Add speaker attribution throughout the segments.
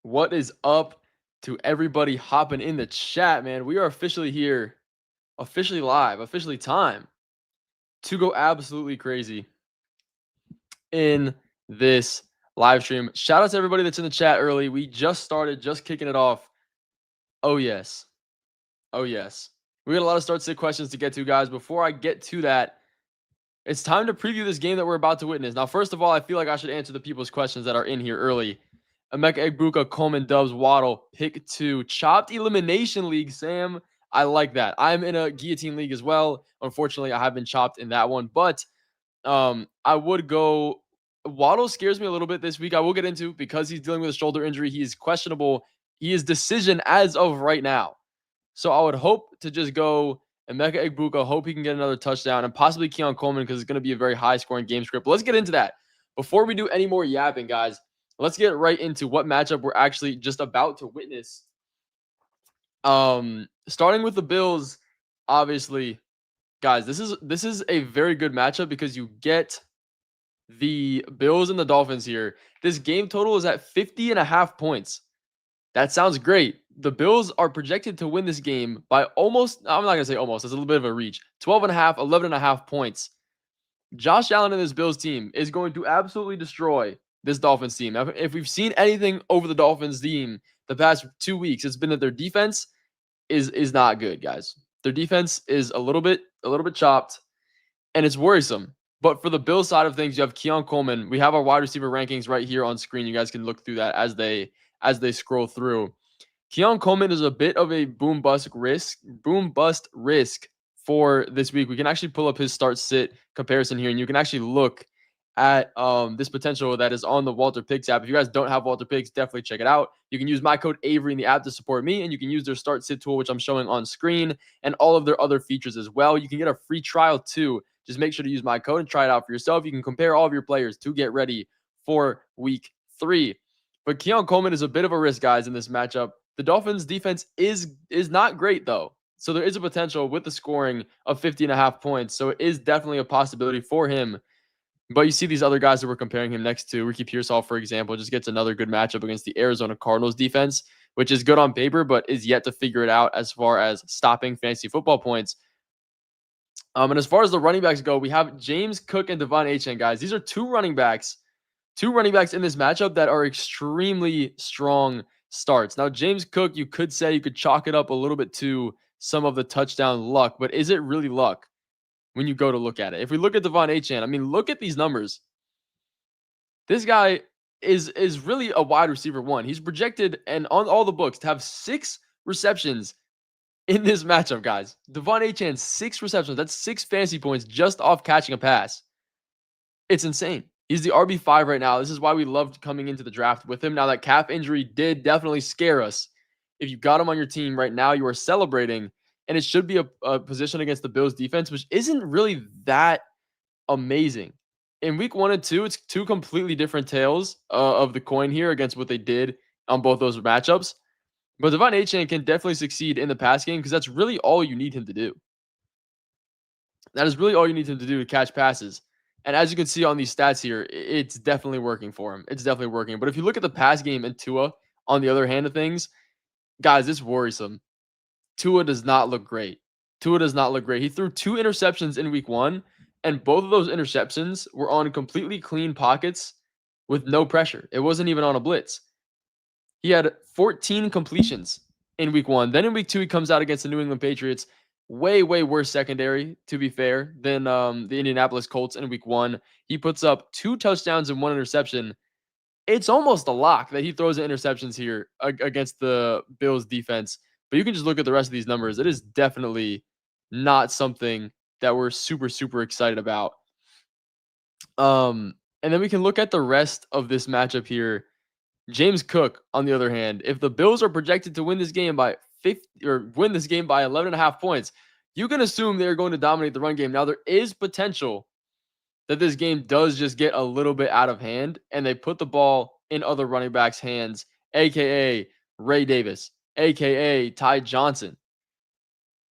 Speaker 1: What is up to everybody hopping in the chat, man? We are officially here, officially live, officially time to go absolutely crazy in this live stream. Shout out to everybody that's in the chat early. We just started, just kicking it off. Oh, yes. Oh, yes. We got a lot of start sit questions to get to, guys. Before I get to that, it's time to preview this game that we're about to witness. Now, first of all, I feel like I should answer the people's questions that are in here early. Emeka Egbuka, Coleman, Dubs, Waddle, pick 2. Chopped Elimination League, Sam. I like that. I'm in a guillotine league as well. Unfortunately, I have been chopped in that one. But I would go. Waddle scares me a little bit this week. I will get into because he's dealing with a shoulder injury. He is questionable. He is decision as of right now. So I would hope to just go Emeka Egbuka, hope he can get another touchdown, and possibly Keon Coleman because it's going to be a very high-scoring game script. But let's get into that. Before we do any more yapping, guys, let's get right into what matchup we're actually just about to witness. Starting with the Bills, obviously, guys, this is a very good matchup because you get the Bills and the Dolphins here. This game total is at 50.5 points. That sounds great. The Bills are projected to win this game by almost, I'm not going to say almost, it's a little bit of a reach. 12.5, 11.5 points. Josh Allen and this Bills team is going to absolutely destroy this Dolphins team. If we've seen anything over the Dolphins team the past 2 weeks, it's been that their defense is not good, guys. Their defense is a little bit chopped, and it's worrisome. But for the Bills side of things, you have Keon Coleman. We have our wide receiver rankings right here on screen. You guys can look through that as they scroll through. Keon Coleman is a bit of a boom bust risk for this week. We can actually pull up his start sit comparison here, and you can actually look at this potential that is on the Walter Picks app. If you guys don't have Walter Picks, definitely check it out. You can use my code Avery in the app to support me, and you can use their start sit tool, which I'm showing on screen, and all of their other features as well. You can get a free trial too. Just make sure to use my code and try it out for yourself. You can compare all of your players to get ready for week 3. But Keon Coleman is a bit of a risk, guys, in this matchup. The Dolphins' defense is not great, though. So there is a potential with the scoring of 50.5 points. So it is definitely a possibility for him. But you see these other guys that we're comparing him next to. Ricky Pearsall, for example, just gets another good matchup against the Arizona Cardinals defense, which is good on paper, but is yet to figure it out as far as stopping fantasy football points. And as far as the running backs go, we have James Cook and Devon Achane, guys. These are two running backs in this matchup that are extremely strong starts. Now, James Cook, you could say you could chalk it up a little bit to some of the touchdown luck, but is it really luck when you go to look at it? If we look at Devon Achane, I mean, look at these numbers. This guy is really a wide receiver one. He's projected and on all the books to have 6 receptions in this matchup, guys. Devon Achane, 6 receptions. That's 6 fantasy points just off catching a pass. It's insane. He's the RB5 right now. This is why we loved coming into the draft with him. Now, that calf injury did definitely scare us. If you got him on your team right now, you are celebrating, and it should be a position against the Bills defense, which isn't really that amazing. In week 1 and 2, it's 2 completely different tales of the coin here against what they did on both those matchups. But Devon Achane can definitely succeed in the pass game because that's really all you need him to do. That is really all you need him to do to catch passes. And as you can see on these stats here, it's definitely working for him. It's definitely working. But if you look at the pass game and Tua, on the other hand of things, guys, it's worrisome. Tua does not look great. He threw 2 interceptions in week 1, and both of those interceptions were on completely clean pockets with no pressure. It wasn't even on a blitz. He had 14 completions in week 1. Then in week 2, he comes out against the New England Patriots. Way worse secondary, to be fair, than the Indianapolis Colts in week 1. He puts up 2 touchdowns and 1 interception. It's almost a lock that he throws in interceptions here against the Bills defense. But you can just look at the rest of these numbers. It is definitely not something that we're super excited about. And then we can look at the rest of this matchup here. James Cook, on the other hand, if the Bills are projected to win this game by 11.5 points, you can assume they're going to dominate the run game. Now, there is potential that this game does just get a little bit out of hand and they put the ball in other running backs' hands, aka Ray Davis, aka Ty Johnson.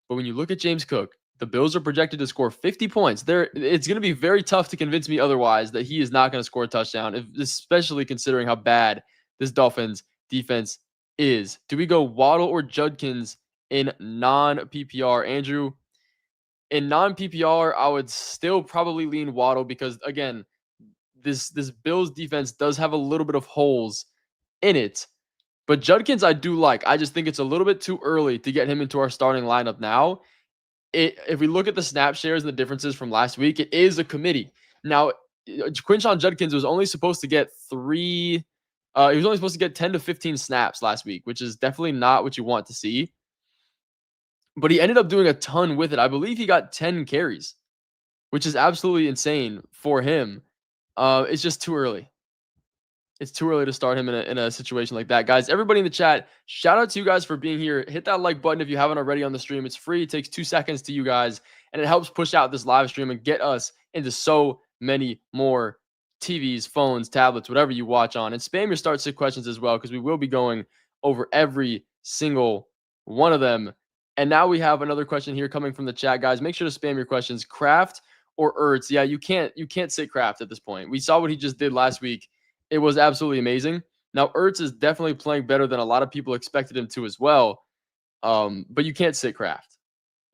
Speaker 1: But when you look at James Cook, the Bills are projected to score 50 points. It's going to be very tough to convince me otherwise that he is not going to score a touchdown, especially considering how bad this Dolphins defense is. Do we go Waddle or Judkins in non-PPR? Andrew, in non-PPR, I would still probably lean Waddle because again, this Bills defense does have a little bit of holes in it. But Judkins, I do like. I just think it's a little bit too early to get him into our starting lineup now. If we look at the snap shares and the differences from last week, it is a committee. Now, Quinshon Judkins was only supposed to get he was only supposed to get 10 to 15 snaps last week, which is definitely not what you want to see. But he ended up doing a ton with it. I believe he got 10 carries, which is absolutely insane for him. It's just too early. It's too early to start him in a situation like that. Guys, everybody in the chat, shout out to you guys for being here. Hit that like button if you haven't already on the stream. It's free. It takes 2 seconds to you guys, and it helps push out this live stream and get us into so many more TVs, phones, tablets, whatever you watch on. And spam your start sit questions as well because we will be going over every single one of them. And now we have another question here coming from the chat, guys. Make sure to spam your questions. Kraft or Ertz? Yeah, you can't sit Kraft at this point. We saw what he just did last week. It was absolutely amazing. Now, Ertz is definitely playing better than a lot of people expected him to as well. But you can't sit Kraft,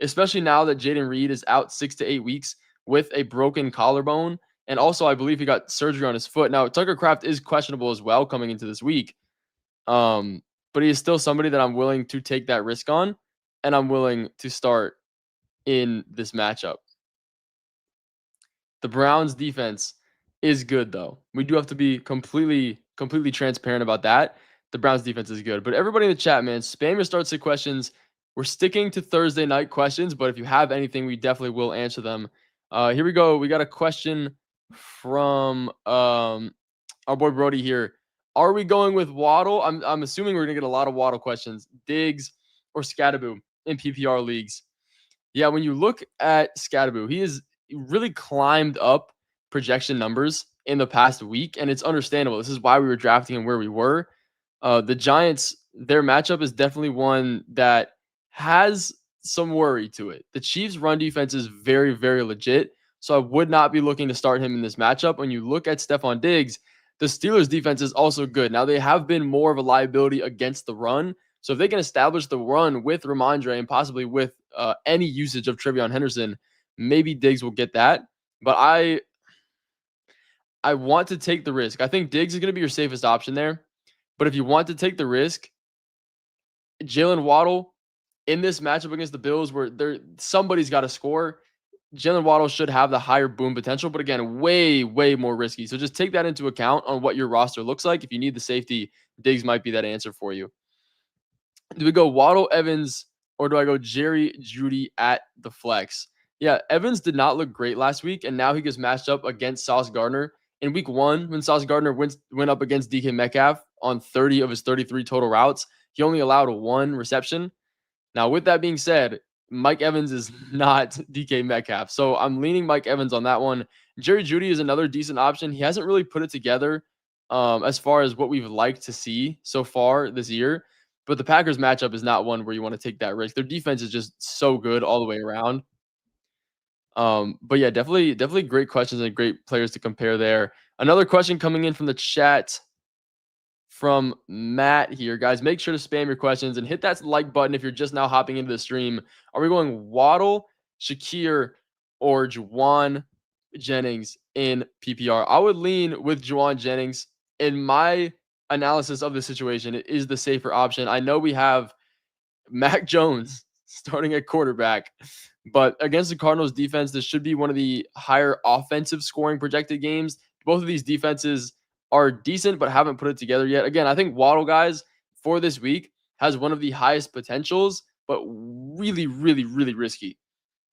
Speaker 1: especially now that Jaden Reed is out 6 to 8 weeks with a broken collarbone. And also, I believe he got surgery on his foot. Now, Tucker Kraft is questionable as well coming into this week. But he is still somebody that I'm willing to take that risk on, and I'm willing to start in this matchup. The Browns defense is good, though. We do have to be completely transparent about that. The Browns defense is good. But everybody in the chat, man, spam your start sit questions. We're sticking to Thursday night questions, but if you have anything, we definitely will answer them. Here we go. We got a question from our boy Brody here. Are we going with Waddle? I'm assuming we're gonna get a lot of Waddle questions. Diggs or Scatterboo in PPR leagues. Yeah, when you look at Scatterboo, he has really climbed up projection numbers in the past week, and it's understandable. This is why we were drafting him where we were. The Giants, their matchup is definitely one that has some worry to it. The Chiefs' run defense is very, very legit, so I would not be looking to start him in this matchup. When you look at Stephon Diggs, the Steelers' defense is also good. Now, they have been more of a liability against the run, so if they can establish the run with Ramondre and possibly with any usage of Trevion Henderson, maybe Diggs will get that. But I want to take the risk. I think Diggs is going to be your safest option there. But if you want to take the risk, Jalen Waddle in this matchup against the Bills where somebody's got to score, Jalen Waddle should have the higher boom potential. But again, way, way more risky. So just take that into account on what your roster looks like. If you need the safety, Diggs might be that answer for you. Do we go Waddle, Evans, or do I go Jerry Jeudy at the flex? Yeah, Evans did not look great last week, and now he gets matched up against Sauce Gardner. In week 1, when Sauce Gardner went up against DK Metcalf on 30 of his 33 total routes, he only allowed 1 reception. Now, with that being said, Mike Evans is not DK Metcalf, so I'm leaning Mike Evans on that one. Jerry Jeudy is another decent option. He hasn't really put it together as far as what we've liked to see so far this year. But the Packers matchup is not one where you want to take that risk. Their defense is just so good all the way around. But yeah, definitely great questions and great players to compare there. Another question coming in from the chat from Matt here. Guys, make sure to spam your questions and hit that like button if you're just now hopping into the stream. Are we going Waddle, Shakir, or Juwan Jennings in PPR? I would lean with Juwan Jennings. In my analysis of the situation, it is the safer option. I know we have Mac Jones starting at quarterback, but against the Cardinals defense, this should be one of the higher offensive scoring projected games. Both of these defenses are decent, but haven't put it together yet. Again, I think Waddle, guys, for this week has one of the highest potentials, but really, really, really risky.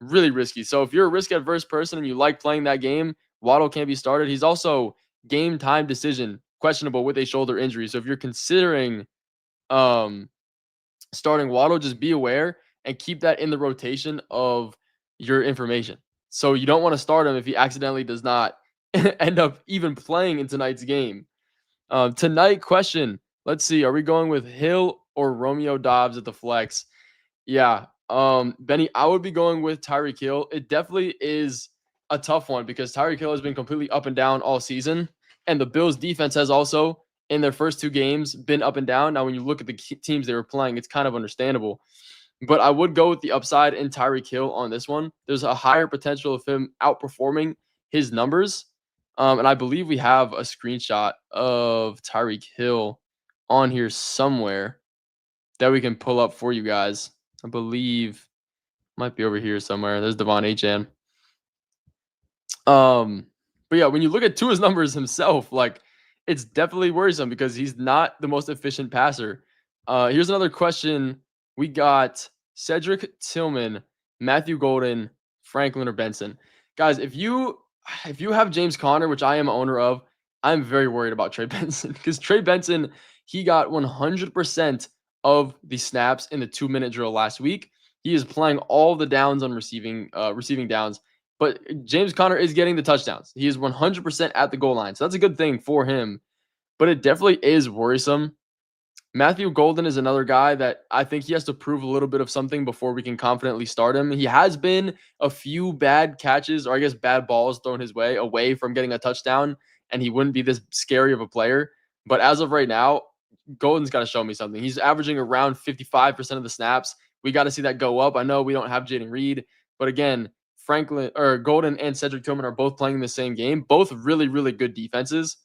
Speaker 1: Really risky. So if you're a risk adverse person and you like playing that game, Waddle can't be started. He's also game time decision questionable with a shoulder injury. So if you're considering starting Waddle, just be aware and keep that in the rotation of your information. So you don't want to start him if he accidentally does not end up even playing in tonight's game. Tonight question, let's see. Are we going with Hill or Romeo Dobbs at the flex? Yeah. Benny, I would be going with Tyreek Hill. It definitely is a tough one because Tyreek Hill has been completely up and down all season. And the Bills defense has also in their first 2 games been up and down. Now, when you look at the teams they were playing, it's kind of understandable. But I would go with the upside in Tyreek Hill on this one. There's a higher potential of him outperforming his numbers. And I believe we have a screenshot of Tyreek Hill on here somewhere that we can pull up for you guys. I believe might be over here somewhere. There's Devon Achan. But yeah, when you look at Tua's numbers himself, like it's definitely worrisome because he's not the most efficient passer. Here's another question. We got Cedric Tillman, Matthew Golden, Franklin or Benson. Guys, if you have James Conner, which I am owner of, I'm very worried about Trey Benson because Trey Benson, he got 100% of the snaps in the 2-minute drill last week. He is playing all the downs on receiving downs. But James Conner is getting the touchdowns. He is 100% at the goal line. So that's a good thing for him. But it definitely is worrisome. Matthew Golden is another guy that I think he has to prove a little bit of something before we can confidently start him. He has been a few bad catches, or I guess bad balls thrown his way, away from getting a touchdown, and he wouldn't be this scary of a player. But as of right now, Golden's got to show me something. He's averaging around 55% of the snaps. We got to see that go up. I know we don't have Jaden Reed, but again, Franklin or Golden and Cedric Tillman are both playing in the same game. Both really, really good defenses.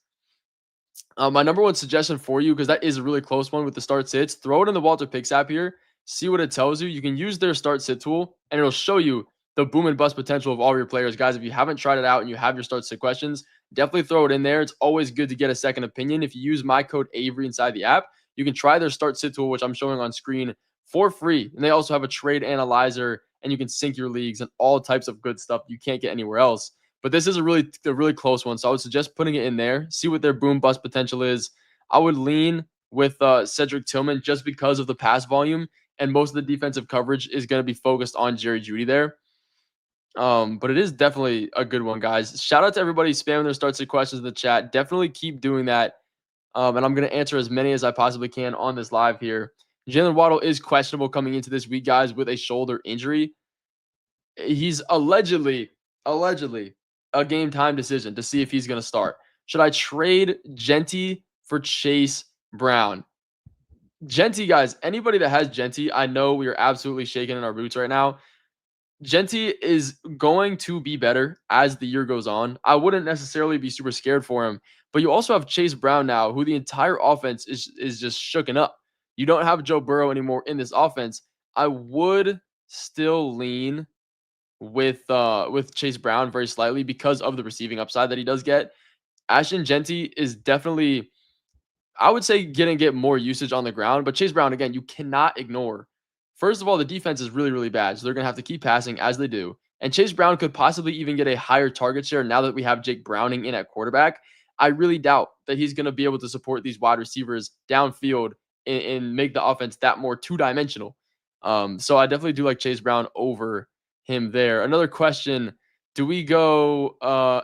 Speaker 1: My number one suggestion for you, because that is a really close one with the start sits, throw it in the Walter Picks app here. See what it tells you. You can use their start sit tool, and it'll show you the boom and bust potential of all your players. Guys, if you haven't tried it out and you have your start sit questions, definitely throw it in there. It's always good to get a second opinion. If you use my code Avery inside the app, you can try their start sit tool, which I'm showing on screen for free. And they also have a trade analyzer, and you can sync your leagues and all types of good stuff you can't get anywhere else. But this is a really close one, so I would suggest putting it in there. See what their boom bust potential is. I would lean with Cedric Tillman just because of the pass volume, and most of the defensive coverage is going to be focused on Jerry Jeudy there. But it is definitely a good one, guys. Shout out to everybody spamming their starts and questions in the chat. Definitely keep doing that. And I'm going to answer as many as I possibly can on this live here. Jalen Waddle is questionable coming into this week, guys, with a shoulder injury. He's allegedly a game time decision to see if he's going to start. Should I trade Genty for Chase Brown? Genty, guys, anybody that has Genty, I know we are absolutely shaking in our boots right now. Genty is going to be better as the year goes on. I wouldn't necessarily be super scared for him, but you also have Chase Brown now, who the entire offense is just shooken up. You don't have Joe Burrow anymore in this offense. I would still lean with Chase Brown very slightly because of the receiving upside that he does get. Ashton Genty is definitely, I would say, going to get more usage on the ground, but Chase Brown, again, you cannot ignore. First of all, the defense is really, really bad, so they're going to have to keep passing as they do. And Chase Brown could possibly even get a higher target share now that we have Jake Browning in at quarterback. I really doubt that he's going to be able to support these wide receivers downfield and make the offense that more two-dimensional. So I definitely do like Chase Brown over him there. Another question. Do we go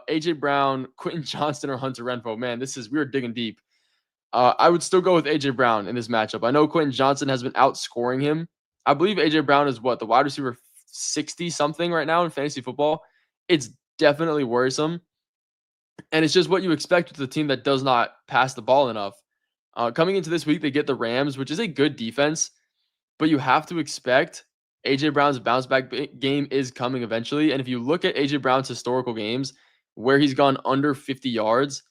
Speaker 1: AJ Brown, Quentin Johnston, or Hunter Renfrow? Man, we were digging deep. I would still go with AJ Brown in this matchup. I know Quentin Johnston has been outscoring him. I believe AJ Brown is the wide receiver 60 something right now in fantasy football. It's definitely worrisome. And it's just what you expect with a team that does not pass the ball enough. Coming into this week, they get the Rams, which is a good defense, but you have to expect AJ Brown's bounce back game is coming eventually. And if you look at AJ Brown's historical games where he's gone under 50 yards,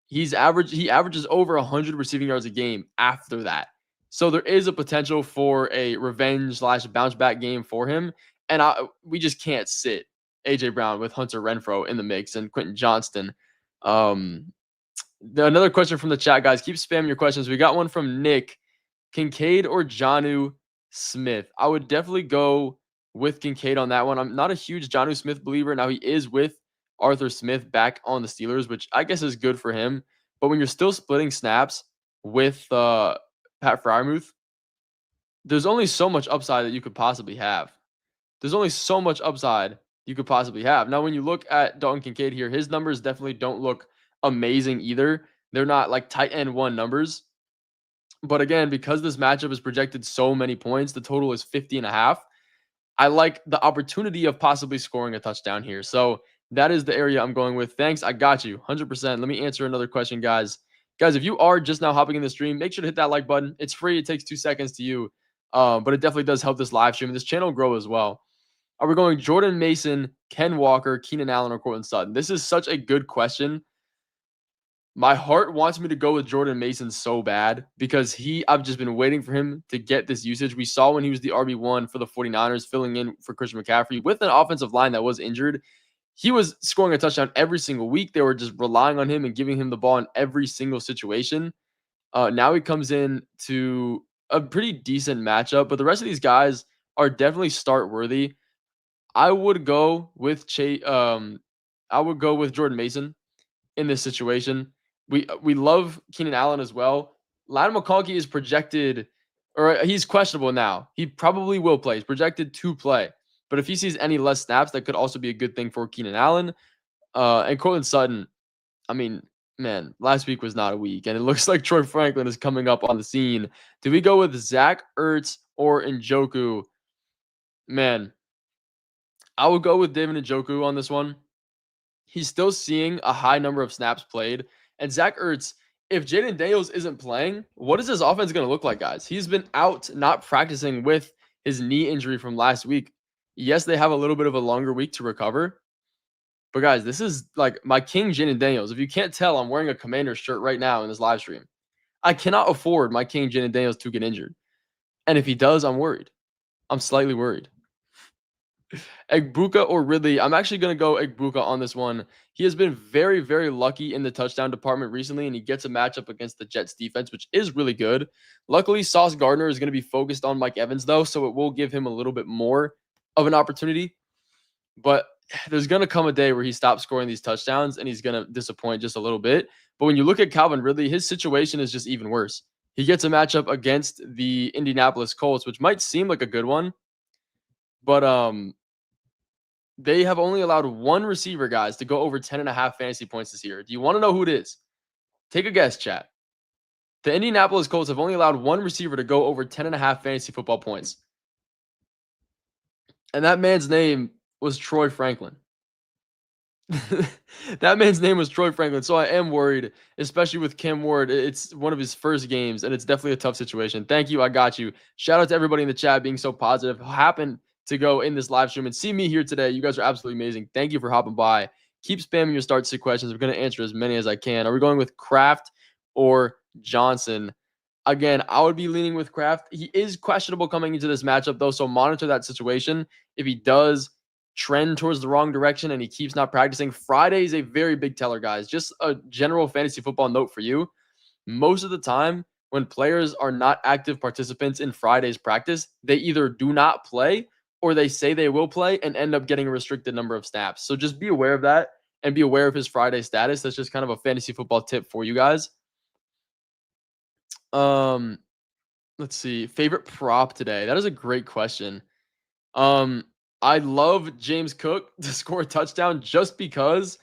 Speaker 1: he averages over 100 receiving yards a game after that. So there is a potential for a revenge / bounce back game for him. And we just can't sit AJ Brown with Hunter Renfrow in the mix and Quentin Johnston. Another question from the chat, guys. Keep spamming your questions. We got one from Nick. Kincaid or Jonnu Smith? I would definitely go with Kincaid on that one. I'm not a huge Jonnu Smith believer. Now, he is with Arthur Smith back on the Steelers, which I guess is good for him. But when you're still splitting snaps with Pat Freiermuth, there's only so much upside that you could possibly have. Now, when you look at Dalton Kincaid here, his numbers definitely don't look amazing either. They're not like tight end one numbers. But again, because this matchup is projected so many points, the total is 50.5. I like the opportunity of possibly scoring a touchdown here. So that is the area I'm going with. Thanks. I got you 100%. Let me answer another question, guys. Guys, if you are just now hopping in the stream, make sure to hit that like button. It's free. It takes 2 seconds to you, but it definitely does help this live stream and this channel grow as well. Are we going Jordan Mason, Ken Walker, Keenan Allen, or Courtland Sutton? This is such a good question. My heart wants me to go with Jordan Mason so bad because I've just been waiting for him to get this usage. We saw when he was the RB1 for the 49ers, filling in for Christian McCaffrey with an offensive line that was injured. He was scoring a touchdown every single week. They were just relying on him and giving him the ball in every single situation. Now he comes in to a pretty decent matchup, but the rest of these guys are definitely start worthy. I would go with I would go with Jordan Mason in this situation. We love Keenan Allen as well. Lionel McConkey is projected, or he's questionable now. He probably will play. He's projected to play. But if he sees any less snaps, that could also be a good thing for Keenan Allen. And Courtland Sutton, I mean, man, last week was not a week. And it looks like Troy Franklin is coming up on the scene. Do we go with Zach Ertz or Njoku? Man, I would go with David Njoku on this one. He's still seeing a high number of snaps played. And Zach Ertz, if Jaden Daniels isn't playing, what is his offense going to look like, guys? He's been out not practicing with his knee injury from last week. Yes, they have a little bit of a longer week to recover. But, guys, this is like my king, Jaden Daniels. If you can't tell, I'm wearing a Commander shirt right now in this live stream. I cannot afford my king, Jaden Daniels, to get injured. And if he does, I'm worried. I'm slightly worried. Egbuka or Ridley? I'm actually going to go Egbuka on this one. He has been very, very lucky in the touchdown department recently, and he gets a matchup against the Jets defense, which is really good. Luckily, Sauce Gardner is going to be focused on Mike Evans, though, so it will give him a little bit more of an opportunity. But there's going to come a day where he stops scoring these touchdowns, and he's going to disappoint just a little bit. But when you look at Calvin Ridley, his situation is just even worse. He gets a matchup against the Indianapolis Colts, which might seem like a good one, but they have only allowed one receiver, guys, to go over 10.5 fantasy points this year. Do you want to know who it is? Take a guess, chat. The Indianapolis Colts have only allowed one receiver to go over 10.5 fantasy football points. And that man's name was Troy Franklin. That man's name was Troy Franklin. So I am worried, especially with Cam Ward. It's one of his first games, and it's definitely a tough situation. Thank you. I got you. Shout out to everybody in the chat being so positive. Happened to go in this live stream and see me here today. You guys are absolutely amazing. Thank you for hopping by. Keep spamming your start sit questions. We're going to answer as many as I can. Are we going with Kraft or Johnson? Again, I would be leaning with Kraft. He is questionable coming into this matchup, though, so monitor that situation. If he does trend towards the wrong direction and he keeps not practicing, Friday is a very big teller, guys. Just a general fantasy football note for you. Most of the time, when players are not active participants in Friday's practice, they either do not play or they say they will play and end up getting a restricted number of snaps. So just be aware of that and be aware of his Friday status. That's just kind of a fantasy football tip for you guys. Let's see. Favorite prop today? That is a great question. I love James Cook to score a touchdown just because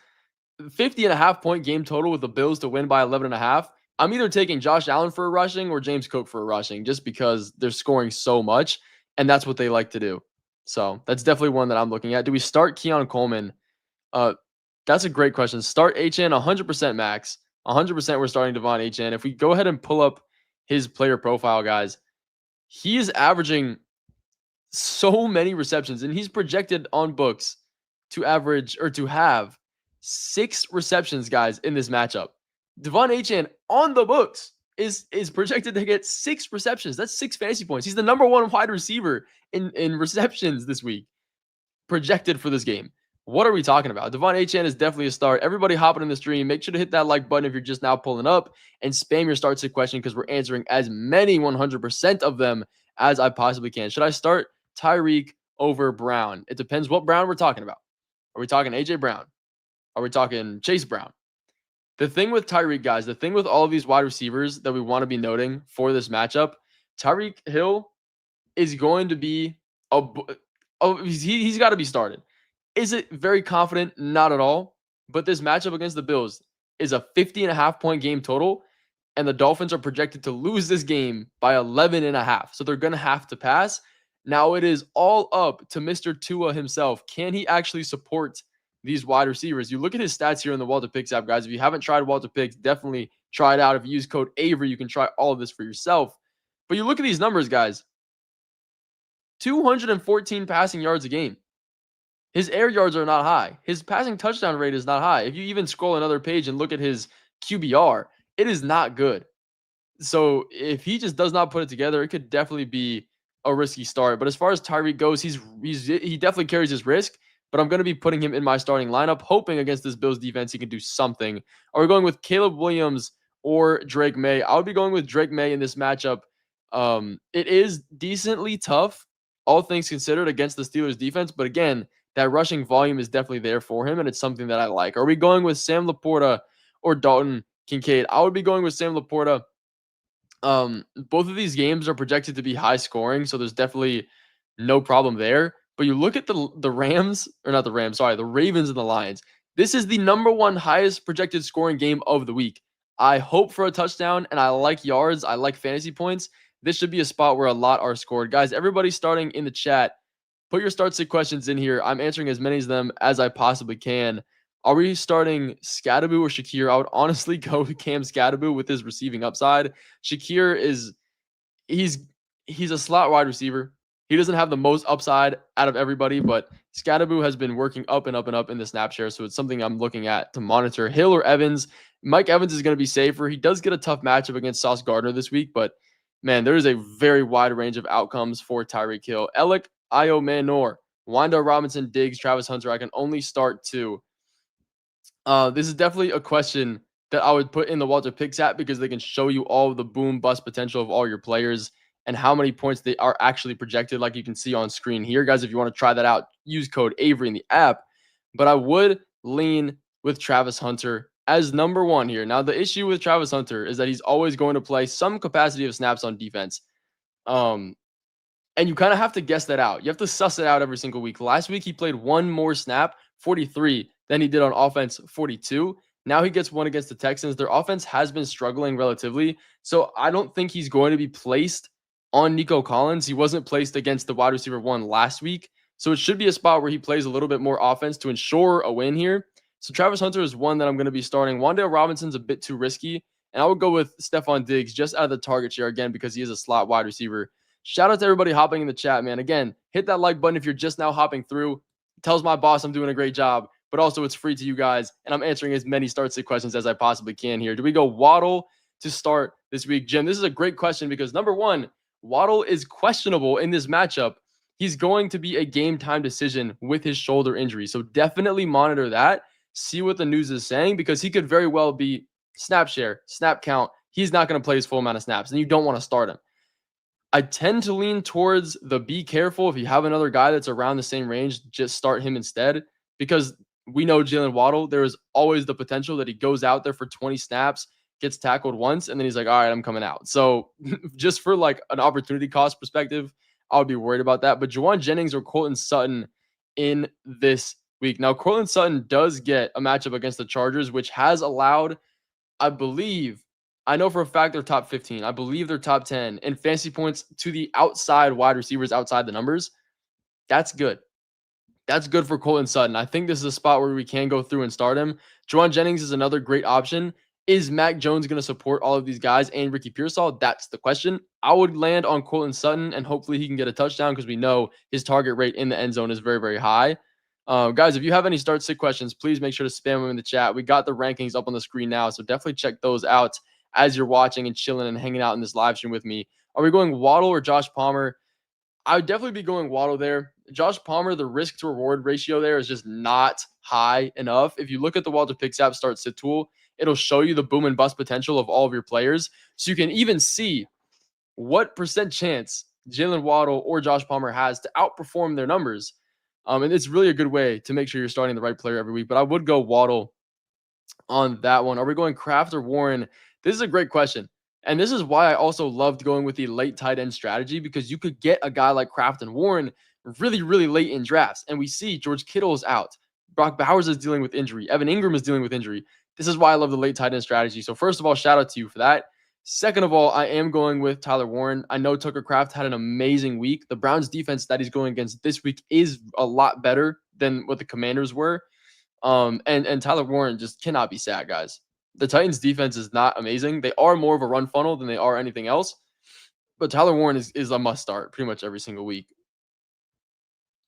Speaker 1: 50.5 point game total with the Bills to win by 11.5. I'm either taking Josh Allen for a rushing or James Cook for a rushing just because they're scoring so much and that's what they like to do. So that's definitely one that I'm looking at. Do we start Keon Coleman? That's a great question. Start HN 100% max. 100% we're starting Devon HN. If we go ahead and pull up his player profile, guys, he is averaging so many receptions, and he's projected on books to average or to have 6 receptions, guys, in this matchup. Devon HN on the books is projected to get 6 receptions. That's 6 fantasy points. He's the number 1 wide receiver in receptions this week, projected for this game. What are we talking about? Devon HN is definitely a start. Everybody hopping in the stream, make sure to hit that like button if you're just now pulling up and spam your start sit question because we're answering as many 100% of them as I possibly can. Should I start Tyreek over Brown? It depends what Brown we're talking about. Are we talking AJ Brown? Are we talking Chase Brown? The thing with Tyreek, guys, the thing with all of these wide receivers that we want to be noting for this matchup, Tyreek Hill is going to be he's got to be started. Is it very confident? Not at all. But this matchup against the Bills is a 50.5 point game total, and the Dolphins are projected to lose this game by 11.5. So they're going to have to pass. Now it is all up to Mr. Tua himself. Can he actually support these wide receivers? You look at his stats here in the Walter Picks app, guys. If you haven't tried Walter Picks, definitely try it out. If you use code Avery, you can try all of this for yourself. But you look at these numbers, guys, 214 passing yards a game. His air yards are not high. His passing touchdown rate is not high. If you even scroll another page and look at his QBR, it is not good. So if he just does not put it together, it could definitely be a risky start. But as far as Tyreek goes, he definitely carries his risk. But I'm going to be putting him in my starting lineup, hoping against this Bills defense he can do something. Are we going with Caleb Williams or Drake May? I would be going with Drake May in this matchup. It is decently tough, all things considered, against the Steelers defense. But again, that rushing volume is definitely there for him, and it's something that I like. Are we going with Sam Laporta or Dalton Kincaid? I would be going with Sam Laporta. Both of these games are projected to be high scoring, so there's definitely no problem there. But you look at the Rams, or not the Rams, sorry, the Ravens and the Lions. This is the number one highest projected scoring game of the week. I hope for a touchdown, and I like yards. I like fantasy points. This should be a spot where a lot are scored. Guys, everybody starting in the chat, put your start sit questions in here. I'm answering as many of them as I possibly can. Are we starting Scadaboo or Shakir? I would honestly go with Cam Scadaboo with his receiving upside. Shakir he's a slot wide receiver. He doesn't have the most upside out of everybody, but Scadaboo has been working up and up and up in the snap share, so it's something I'm looking at to monitor. Hill or Evans? Mike Evans is going to be safer. He does get a tough matchup against Sauce Gardner this week, but man, there is a very wide range of outcomes for Tyreek Hill. Alec Io Manor, Wanda Robinson, Diggs, Travis Hunter. I can only start two. This is definitely a question that I would put in the Walter Picks app because they can show you all the boom bust potential of all your players and how many points they are actually projected, like you can see on screen here. Guys, if you want to try that out, use code Avery in the app. But I would lean with Travis Hunter as number one here. Now, the issue with Travis Hunter is that he's always going to play some capacity of snaps on defense. And you kind of have to guess that out. You have to suss it out every single week. Last week, he played one more snap, 43, than he did on offense, 42. Now he gets one against the Texans. Their offense has been struggling relatively. So I don't think he's going to be placed on Nico Collins. He wasn't placed against the wide receiver one last week. So it should be a spot where he plays a little bit more offense to ensure a win here. So Travis Hunter is one that I'm going to be starting. Wan'Dale Robinson's a bit too risky. And I would go with Stephon Diggs just out of the target share again because he is a slot wide receiver. Shout out to everybody hopping in the chat, man. Again, hit that like button if you're just now hopping through. It tells my boss I'm doing a great job, but also it's free to you guys, and I'm answering as many start-sit questions as I possibly can here. Do we go Waddle to start this week? Jim, this is a great question because, number one, Waddle is questionable in this matchup. He's going to be a game-time decision with his shoulder injury, so definitely monitor that. See what the news is saying because he could very well be snap share, snap count. He's not going to play his full amount of snaps, and you don't want to start him. I tend to lean towards the be careful. If you have another guy that's around the same range, just start him instead because we know Jalen Waddle, there is always the potential that he goes out there for 20 snaps, gets tackled once, and then he's like, all right, I'm coming out. So just for like an opportunity cost perspective, I would be worried about that. But Juwan Jennings or Courtland Sutton in this week. Now, Courtland Sutton does get a matchup against the Chargers, which has allowed, I know for a fact they're top 15. I believe they're top 10 in fantasy points to the outside wide receivers outside the numbers. That's good. That's good for Courtland Sutton. I think this is a spot where we can go through and start him. Juwan Jennings is another great option. Is Mac Jones going to support all of these guys and Ricky Pearsall? That's the question. I would land on Courtland Sutton, and hopefully he can get a touchdown because we know his target rate in the end zone is very, very high. Guys, if you have any start-sit questions, please make sure to spam them in the chat. We got the rankings up on the screen now, so definitely check those out as you're watching and chilling and hanging out in this live stream with me. Are we going Waddle or Josh Palmer? I would definitely be going Waddle there. Josh Palmer, the risk to reward ratio there is just not high enough. If you look at the Walter Picks app start sit tool, it'll show you the boom and bust potential of all of your players. So you can even see what percent chance Jalen Waddle or Josh Palmer has to outperform their numbers. And it's really a good way to make sure you're starting the right player every week. But I would go Waddle on that one. Are we going Kraft or Warren? This is a great question. And this is why I also loved going with the late tight end strategy because you could get a guy like Kraft and Warren really, really late in drafts. And we see George Kittle is out. Brock Bowers is dealing with injury. Evan Ingram is dealing with injury. This is why I love the late tight end strategy. So first of all, shout out to you for that. Second of all, I am going with Tyler Warren. I know Tucker Kraft had an amazing week. The Browns defense that he's going against this week is a lot better than what the Commanders were. And Tyler Warren just cannot be sad, guys. The Titans defense is not amazing. They are more of a run funnel than they are anything else. But Tyler Warren is a must start pretty much every single week.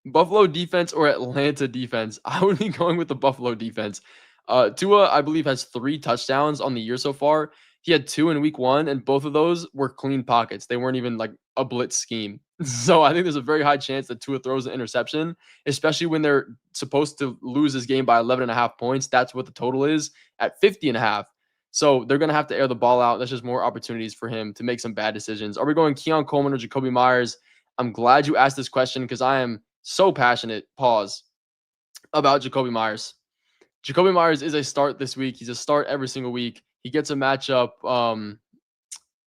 Speaker 1: Buffalo defense or Atlanta defense? I would be going with the Buffalo defense. Tua, I believe, has 3 touchdowns on the year so far. He had 2 in week 1, and both of those were clean pockets. They weren't even like a blitz scheme. So I think there's a very high chance that Tua throws an interception, especially when they're supposed to lose this game by 11.5 points. That's what the total is at 50.5. So they're going to have to air the ball out. That's just more opportunities for him to make some bad decisions. Are we going Keon Coleman or Jacoby Myers? I'm glad you asked this question because I am so passionate, about Jacoby Myers. Jacoby Myers is a start this week. He's a start every single week. He gets a matchup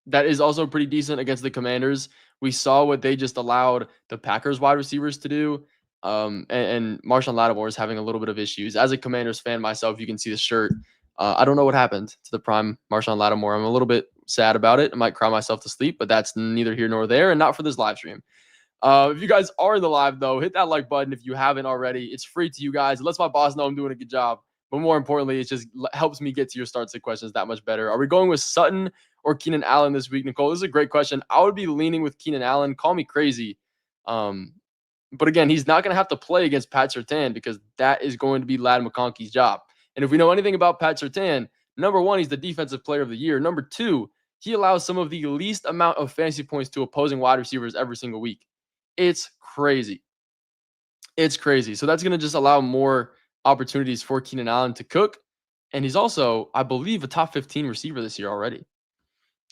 Speaker 1: that is also pretty decent against the Commanders. We saw what they just allowed the Packers wide receivers to do. And Marshawn Lattimore is having a little bit of issues. As a Commanders fan myself, you can see the shirt. I don't know what happened to the prime Marshawn Lattimore. I'm a little bit sad about it. I might cry myself to sleep, but that's neither here nor there, and not for this live stream. If you guys are in the live, though, hit that like button if you haven't already. It's free to you guys. It lets my boss know I'm doing a good job. But more importantly, it just helps me get to your starts and questions that much better. Are we going with Sutton or Keenan Allen this week, Nicole? This is a great question. I would be leaning with Keenan Allen. Call me crazy. But again, he's not going to have to play against Pat Surtain because that is going to be Ladd McConkey's job. And if we know anything about Pat Surtain, number one, he's the defensive player of the year. Number two, he allows some of the least amount of fantasy points to opposing wide receivers every single week. It's crazy. It's crazy. So that's going to just allow more opportunities for Keenan Allen to cook. And he's also, I believe, a top 15 receiver this year already.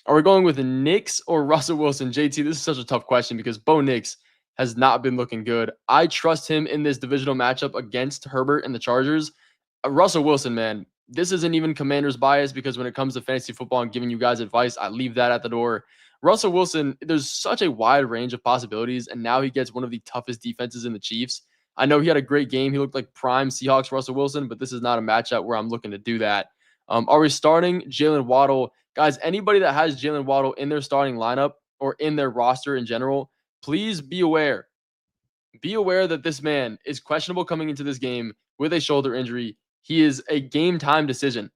Speaker 1: Are we going with the Knicks or Russell Wilson? JT, this is such a tough question because Bo Nix has not been looking good. I trust him in this divisional matchup against Herbert and the Chargers. Russell Wilson, man, this isn't even Commander's bias because when it comes to fantasy football and giving you guys advice, I leave that at the door. Russell Wilson, there's such a wide range of possibilities, and now he gets one of the toughest defenses in the Chiefs. I know he had a great game. He looked like prime Seahawks Russell Wilson, but this is not a matchup where I'm looking to do that. Are we starting Jalen Waddle? Guys, anybody that has Jalen Waddle in their starting lineup or in their roster in general, please be aware. Be aware that this man is questionable coming into this game with a shoulder injury. He is a game time decision.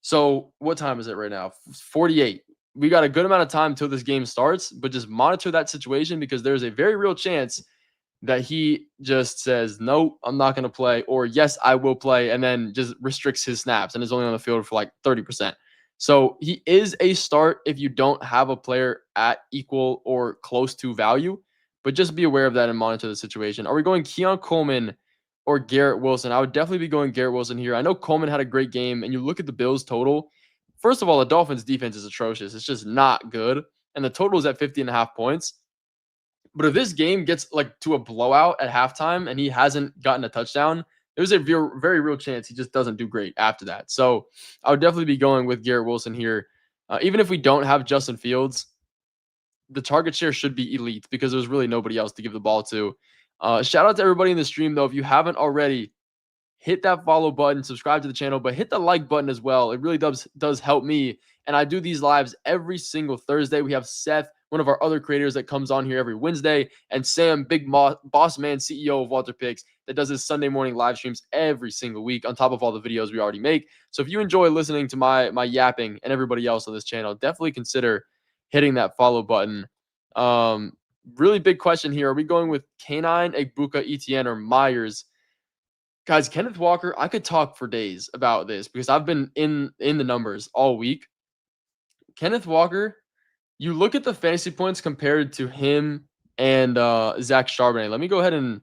Speaker 1: So what time is it right now? 48. We got a good amount of time until this game starts, but just monitor that situation because there's a very real chance that he just says, no, I'm not going to play, or yes, I will play, and then just restricts his snaps and is only on the field for like 30%. So he is a start if you don't have a player at equal or close to value, but just be aware of that and monitor the situation. Are we going Keon Coleman or Garrett Wilson? I would definitely be going Garrett Wilson here. I know Coleman had a great game, and you look at the Bills total. First of all, the Dolphins defense is atrocious. It's just not good. And the total is at 50.5 points. But if this game gets like to a blowout at halftime and he hasn't gotten a touchdown, there's a very real chance he just doesn't do great after that. So I would definitely be going with Garrett Wilson here. Even if we don't have Justin Fields, the target share should be elite because there's really nobody else to give the ball to. Shout out to everybody in the stream, though. If you haven't already, hit that follow button, subscribe to the channel, but hit the like button as well. It really does help me. And I do these lives every single Thursday. We have Seth, one of our other creators that comes on here every Wednesday, and Sam, big boss man, CEO of Walter Picks, that does his Sunday morning live streams every single week on top of all the videos we already make. So if you enjoy listening to my yapping and everybody else on this channel, definitely consider hitting that follow button. Really big question here. Are we going with Canine, Egbuka, Etienne, or Myers? Guys, Kenneth Walker, I could talk for days about this because I've been in the numbers all week. Kenneth Walker, you look at the fantasy points compared to him and Zach Charbonnet. Let me go ahead and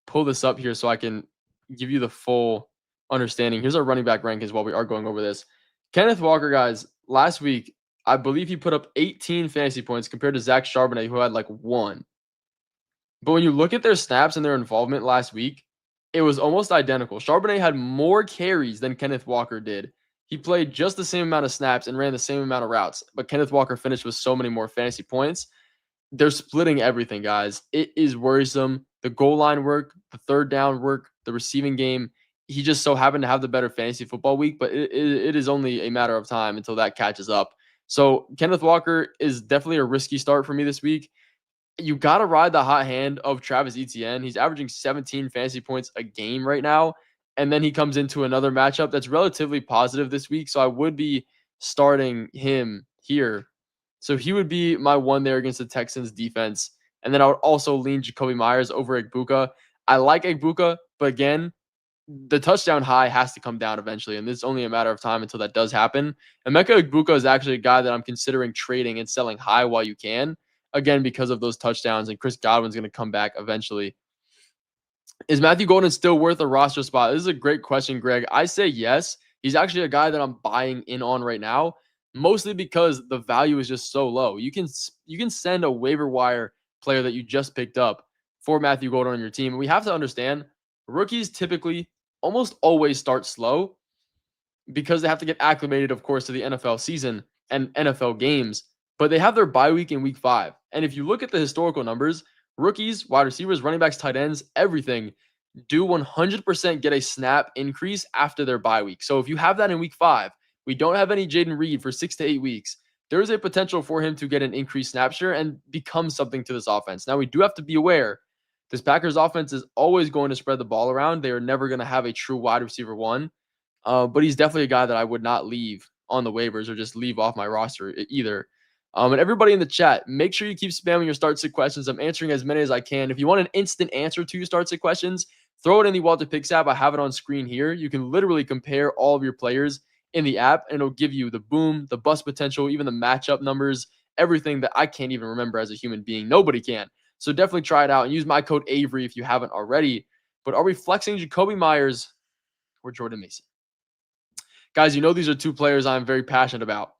Speaker 1: pull this up here so I can give you the full understanding. Here's our running back rankings while we are going over this. Kenneth Walker, guys, last week, I believe he put up 18 fantasy points compared to Zach Charbonnet, who had like 1. But when you look at their snaps and their involvement last week, it was almost identical. Charbonnet had more carries than Kenneth Walker did. He played just the same amount of snaps and ran the same amount of routes, but Kenneth Walker finished with so many more fantasy points. They're splitting everything, guys. It is worrisome. The goal line work, the third down work, the receiving game. He just so happened to have the better fantasy football week, but it is only a matter of time until that catches up. So Kenneth Walker is definitely a risky start for me this week. You got to ride the hot hand of Travis Etienne. He's averaging 17 fantasy points a game right now. And then he comes into another matchup that's relatively positive this week. So I would be starting him here. So he would be my one there against the Texans defense. And then I would also lean Jacoby Myers over Egbuka. I like Egbuka, but again, the touchdown high has to come down eventually, and this is only a matter of time until that does happen. Emeka Egbuka is actually a guy that I'm considering trading and selling high while you can, again, because of those touchdowns, and Chris Godwin's going to come back eventually. Is Matthew Golden still worth a roster spot? This is a great question, Greg. I say yes. He's actually a guy that I'm buying in on right now, mostly because the value is just so low. You can send a waiver wire player that you just picked up for Matthew Golden on your team. And we have to understand rookies typically almost always start slow because they have to get acclimated, of course, to the NFL season and NFL games. But they have their bye week in week 5. And if you look at the historical numbers, rookies, wide receivers, running backs, tight ends, everything do 100% get a snap increase after their bye week. So if you have that in week 5, we don't have any Jaden Reed for 6 to 8 weeks. There is a potential for him to get an increased snap share and become something to this offense. Now, we do have to be aware this Packers offense is always going to spread the ball around. They are never going to have a true wide receiver one. But he's definitely a guy that I would not leave on the waivers or just leave off my roster either. And everybody in the chat, make sure you keep spamming your start sit questions. I'm answering as many as I can. If you want an instant answer to your start sit questions, throw it in the Walter Picks app. I have it on screen here. You can literally compare all of your players in the app, and it'll give you the boom, the bust potential, even the matchup numbers, everything that I can't even remember as a human being. Nobody can. So definitely try it out and use my code Avery if you haven't already. But are we flexing Jacoby Myers or Jordan Mason? Guys, you know these are two players I'm very passionate about.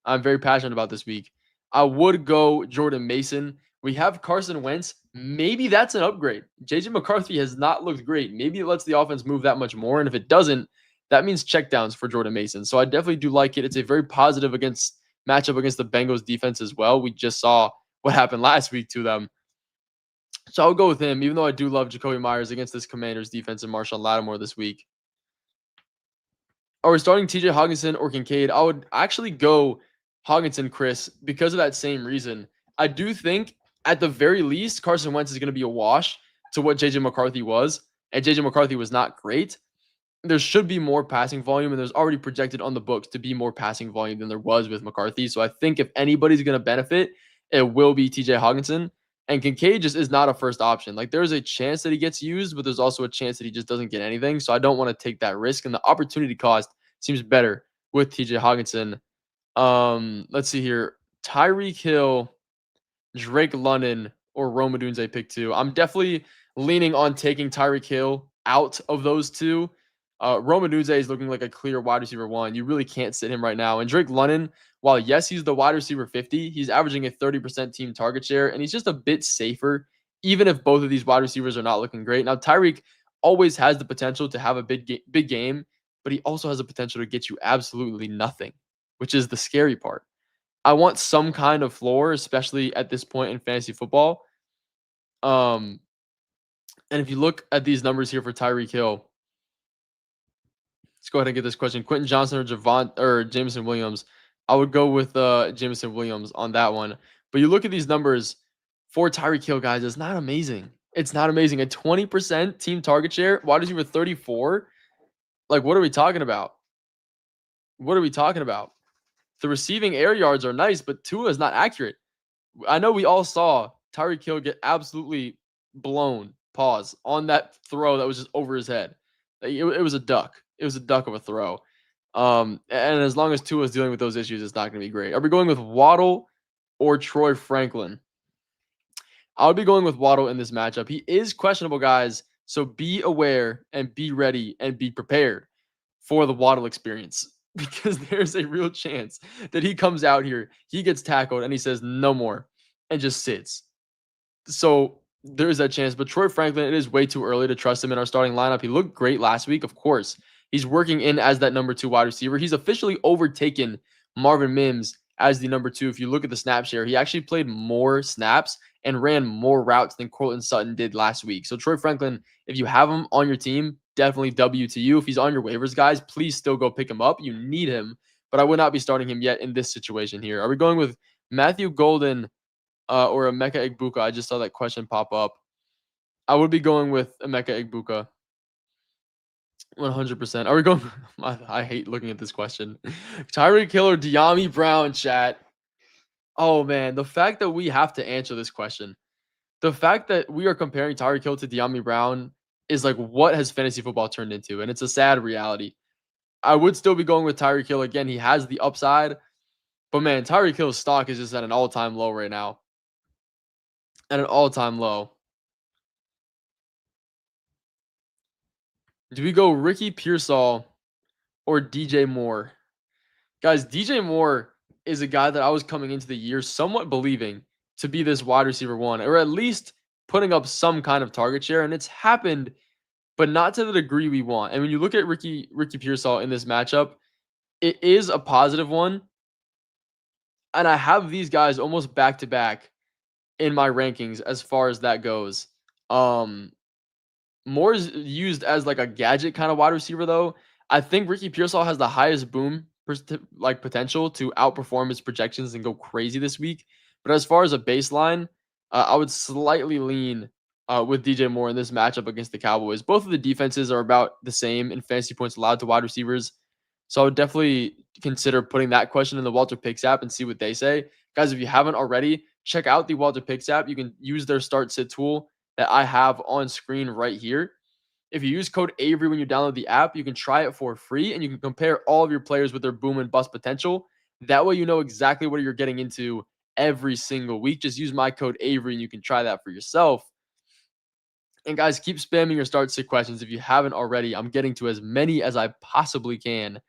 Speaker 1: I'm very passionate about this week. I would go Jordan Mason. We have Carson Wentz. Maybe that's an upgrade. JJ McCarthy has not looked great. Maybe it lets the offense move that much more. And if it doesn't, that means checkdowns for Jordan Mason. So I definitely do like it. It's a very positive matchup against the Bengals defense as well. We just saw what happened last week to them. So I'll go with him, even though I do love Jacoby Myers against this Commanders defense and Marshawn Lattimore this week. Are we starting TJ Hawkinson or Kincaid? I would actually go Hawkinson, Chris, because of that same reason. I do think, at the very least, Carson Wentz is going to be a wash to what JJ McCarthy was, and JJ McCarthy was not great. There should be more passing volume, and there's already projected on the books to be more passing volume than there was with McCarthy. So I think if anybody's going to benefit, it will be TJ Hawkinson. And Kincaid just is not a first option. Like, there's a chance that he gets used, but there's also a chance that he just doesn't get anything. So I don't want to take that risk. And the opportunity cost seems better with TJ Hawkinson. Let's see here. Tyreek Hill, Drake London, or Rome Odunze pick 2. I'm definitely leaning on taking Tyreek Hill out of those two. Rome Odunze is looking like a clear wide receiver 1. You really can't sit him right now. And Drake London, while yes, he's the wide receiver 50, he's averaging a 30% team target share, and he's just a bit safer, even if both of these wide receivers are not looking great. Now, Tyreek always has the potential to have a big game, but he also has the potential to get you absolutely nothing, which is the scary part. I want some kind of floor, especially at this point in fantasy football. And if you look at these numbers here for Tyreek Hill, let's go ahead and get this question. Quentin Johnson or Jameson Williams. I would go with Jameson Williams on that one. But you look at these numbers for Tyreek Hill, guys, it's not amazing. It's not amazing. A 20% team target share, wide receiver 34. Like, what are we talking about? What are we talking about? The receiving air yards are nice, but Tua is not accurate. I know we all saw Tyreek Hill get absolutely blown, on that throw that was just over his head. It was a duck. It was a duck of a throw. And as long as Tua is dealing with those issues, it's not going to be great. Are we going with Waddle or Troy Franklin? I would be going with Waddle in this matchup. He is questionable, guys, so be aware and be ready and be prepared for the Waddle experience, because there's a real chance that he comes out here, he gets tackled, and he says no more and just sits. So there's that chance. But Troy Franklin, it is way too early to trust him in our starting lineup. He looked great last week, of course. He's working in as that number 2 wide receiver. He's officially overtaken Marvin Mims as the number 2. If you look at the snap share, he actually played more snaps and ran more routes than Courtland Sutton did last week. So Troy Franklin, if you have him on your team, definitely W to you. If he's on your waivers, guys, please still go pick him up. You need him, but I would not be starting him yet in this situation here. Are we going with Matthew Golden or Emeka Egbuka? I just saw that question pop up. I would be going with Emeka Egbuka. 100%. Are we going? I hate looking at this question. Tyreek Hill or De'Ami Brown, chat. Oh man, the fact that we have to answer this question, the fact that we are comparing Tyreek Hill to De'Ami Brown is like what has fantasy football turned into, and it's a sad reality. I would still be going with Tyreek Hill again. He has the upside, but man, Tyreek Hill's stock is just at an all-time low right now. At an all-time low. Do we go Ricky Pearsall or DJ Moore? Guys, DJ Moore is a guy that I was coming into the year somewhat believing to be this wide receiver one, or at least putting up some kind of target share, and it's happened, but not to the degree we want. And when you look at Ricky Pearsall in this matchup, it is a positive one, and I have these guys almost back to back in my rankings as far as that goes. Um, Moore is used as like a gadget kind of wide receiver, though. I think Ricky Pearsall has the highest boom like potential to outperform his projections and go crazy this week. But as far as a baseline, I would slightly lean with DJ Moore in this matchup against the Cowboys. Both of the defenses are about the same in fantasy points allowed to wide receivers. So I would definitely consider putting that question in the Walter Picks app and see what they say. Guys, if you haven't already, check out the Walter Picks app. You can use their start sit tool that I have on screen right here. If you use code Avery when you download the app, you can try it for free and you can compare all of your players with their boom and bust potential. That way, you know exactly what you're getting into every single week. Just use my code Avery and you can try that for yourself. And guys, keep spamming your start sit questions if you haven't already. I'm getting to as many as I possibly can.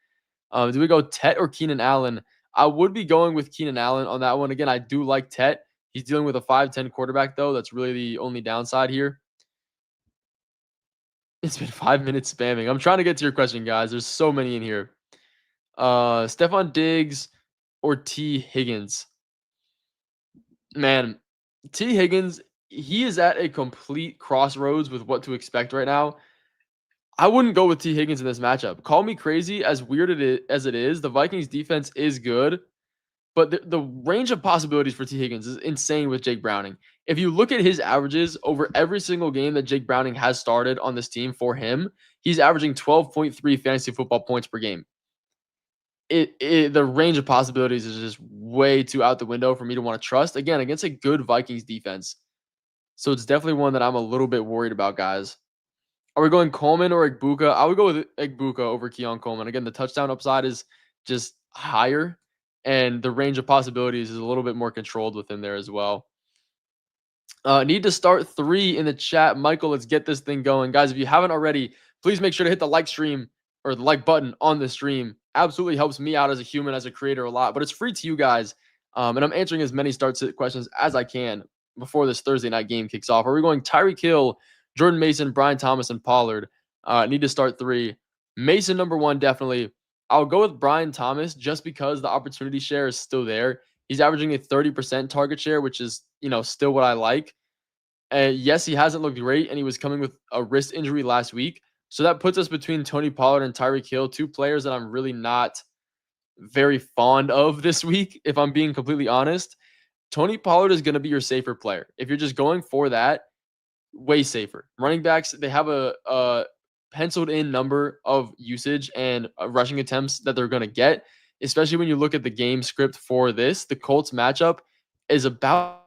Speaker 1: Do we go Tet or Keenan Allen? I would be going with Keenan Allen on that one. Again, I do like Tet. He's dealing with a 5'10 quarterback, though. That's really the only downside here. It's been 5 minutes spamming. I'm trying to get to your question, guys. There's so many in here. Stephon Diggs or T. Higgins? Man, T. Higgins, he is at a complete crossroads with what to expect right now. I wouldn't go with T. Higgins in this matchup. Call me crazy, as weird as it is. The Vikings defense is good, but the range of possibilities for T. Higgins is insane with Jake Browning. If you look at his averages over every single game that Jake Browning has started on this team for him, he's averaging 12.3 fantasy football points per game. The range of possibilities is just way too out the window for me to want to trust. Again, against a good Vikings defense. So it's definitely one that I'm a little bit worried about, guys. Are we going Coleman or Igbuka? I would go with Igbuka over Keon Coleman. Again, the touchdown upside is just higher, and the range of possibilities is a little bit more controlled within there as well. Need to start 3 in the chat. Michael, let's get this thing going. Guys, if you haven't already, please make sure to hit the like stream or the like button on the stream. Absolutely helps me out as a human, as a creator a lot, but it's free to you guys. And I'm answering as many start sit questions as I can before this Thursday night game kicks off. Are we going Tyreek Hill, Jordan Mason, Brian Thomas, and Pollard? Need to start 3. Mason, number 1, definitely. I'll go with Brian Thomas just because the opportunity share is still there. He's averaging a 30% target share, which is, still what I like. Yes, he hasn't looked great, and he was coming with a wrist injury last week. So that puts us between Tony Pollard and Tyreek Hill, 2 players that I'm really not very fond of this week, if I'm being completely honest. Tony Pollard is going to be your safer player. If you're just going for that, way safer. Running backs, they have a penciled in number of usage and rushing attempts that they're going to get, especially when you look at the game script for this. The Colts matchup is about